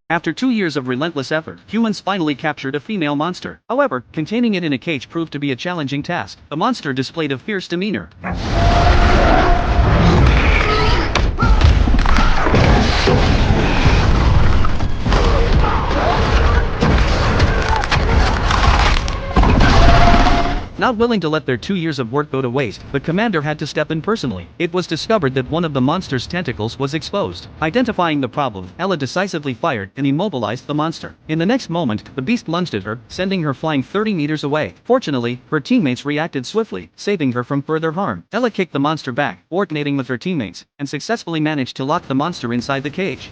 After 2 years of relentless effort, humans finally captured a female monster. However, containing it in a cage proved to be a challenging task. The monster displayed a fierce demeanor. Not willing to let their 2 years of work go to waste, the commander had to step in personally. It was discovered that one of the monster's tentacles was exposed. Identifying the problem, Ella decisively fired and immobilized the monster. In the next moment, the beast lunged at her, sending her flying 30 meters away. Fortunately, her teammates reacted swiftly, saving her from further harm. Ella kicked the monster back, coordinating with her teammates, and successfully managed to lock the monster inside the cage.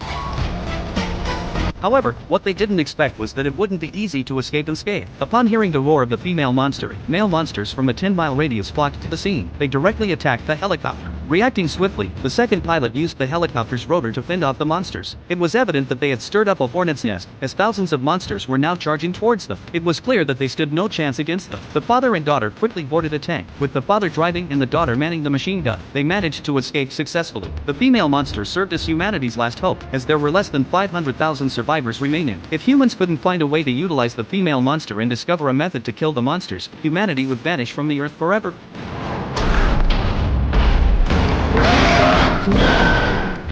However, what they didn't expect was that it wouldn't be easy to escape unscathed. Upon hearing the roar of the female monster, male monsters from a 10-mile radius flocked to the scene. They directly attacked the helicopter. Reacting swiftly, the second pilot used the helicopter's rotor to fend off the monsters. It was evident that they had stirred up a hornet's nest, as thousands of monsters were now charging towards them. It was clear that they stood no chance against them. The father and daughter quickly boarded a tank, with the father driving and the daughter manning the machine gun. They managed to escape successfully. The female monster served as humanity's last hope, as there were less than 500,000 survivors remaining. If humans couldn't find a way to utilize the female monster and discover a method to kill the monsters, humanity would vanish from the earth forever.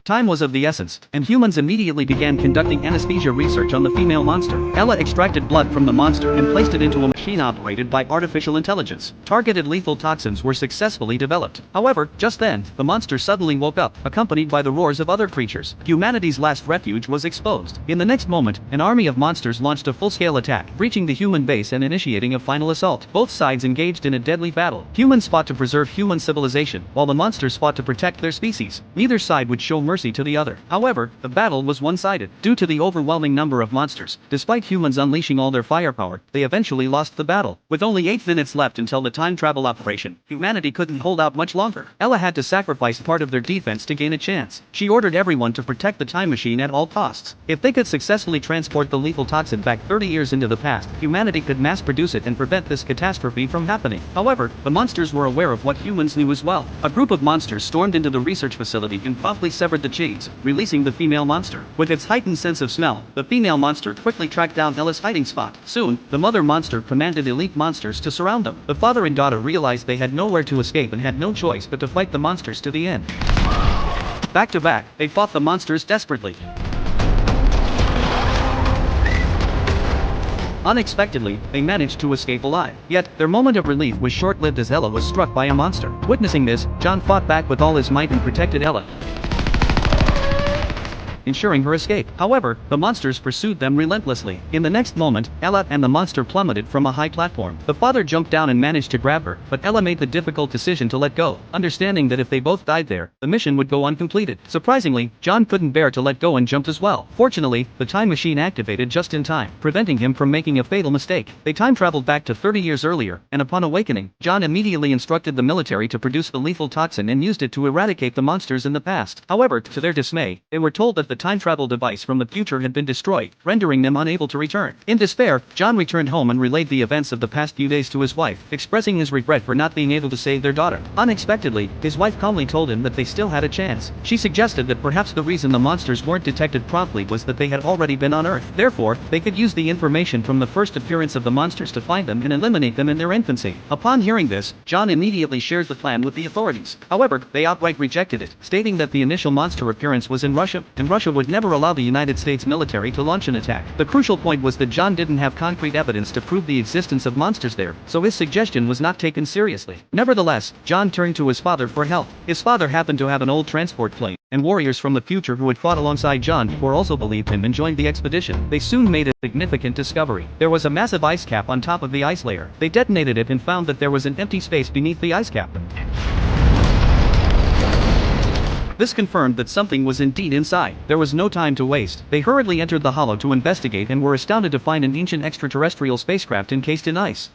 Time was of the essence, and humans immediately began conducting anesthesia research on the female monster. Ella extracted blood from the monster and placed it into a machine operated by artificial intelligence. Targeted lethal toxins were successfully developed. However, just then, the monster suddenly woke up, accompanied by the roars of other creatures. Humanity's last refuge was exposed. In the next moment, an army of monsters launched a full-scale attack, breaching the human base and initiating a final assault. Both sides engaged in a deadly battle. Humans fought to preserve human civilization, while the monsters fought to protect their species. Neither side would show mercy to the other. However, the battle was one-sided. Due to the overwhelming number of monsters, despite humans unleashing all their firepower, they eventually lost the battle. With only 8 minutes left until the time travel operation, humanity couldn't hold out much longer. Ella had to sacrifice part of their defense to gain a chance. She ordered everyone to protect the time machine at all costs. If they could successfully transport the lethal toxin back 30 years into the past, humanity could mass-produce it and prevent this catastrophe from happening. However, the monsters were aware of what humans knew as well. A group of monsters stormed into the research facility and promptly severed the chains, releasing the female monster. With its heightened sense of smell, the female monster quickly tracked down Ella's hiding spot. Soon, the mother monster commanded elite monsters to surround them. The father and daughter realized they had nowhere to escape and had no choice but to fight the monsters to the end. Back to back, they fought the monsters desperately. Unexpectedly, they managed to escape alive. Yet, their moment of relief was short-lived as Ella was struck by a monster. Witnessing this, John fought back with all his might and protected Ella, ensuring her escape. However, the monsters pursued them relentlessly. In the next moment, Ella and the monster plummeted from a high platform. The father jumped down and managed to grab her, but Ella made the difficult decision to let go, understanding that if they both died there, the mission would go uncompleted. Surprisingly, John couldn't bear to let go and jumped as well. Fortunately, the time machine activated just in time, preventing him from making a fatal mistake. They time traveled back to 30 years earlier, and upon awakening, John immediately instructed the military to produce the lethal toxin and used it to eradicate the monsters in the past. However, to their dismay, they were told that the time travel device from the future had been destroyed, rendering them unable to return. In despair, John returned home and relayed the events of the past few days to his wife, expressing his regret for not being able to save their daughter. Unexpectedly, his wife calmly told him that they still had a chance. She suggested that perhaps the reason the monsters weren't detected promptly was that they had already been on Earth. Therefore, they could use the information from the first appearance of the monsters to find them and eliminate them in their infancy. Upon hearing this, John immediately shared the plan with the authorities. However, they outright rejected it, stating that the initial monster appearance was in Russia, and Russia would never allow the United States military to launch an attack. The crucial point was that John didn't have concrete evidence to prove the existence of monsters there, so his suggestion was not taken seriously. Nevertheless, John turned to his father for help. His father happened to have an old transport plane, and warriors from the future who had fought alongside John before also believed him and joined the expedition. They soon made a significant discovery. There was a massive ice cap on top of the ice layer. They detonated it and found that there was an empty space beneath the ice cap. This confirmed that something was indeed inside. There was no time to waste. They hurriedly entered the hollow to investigate and were astounded to find an ancient extraterrestrial spacecraft encased in ice.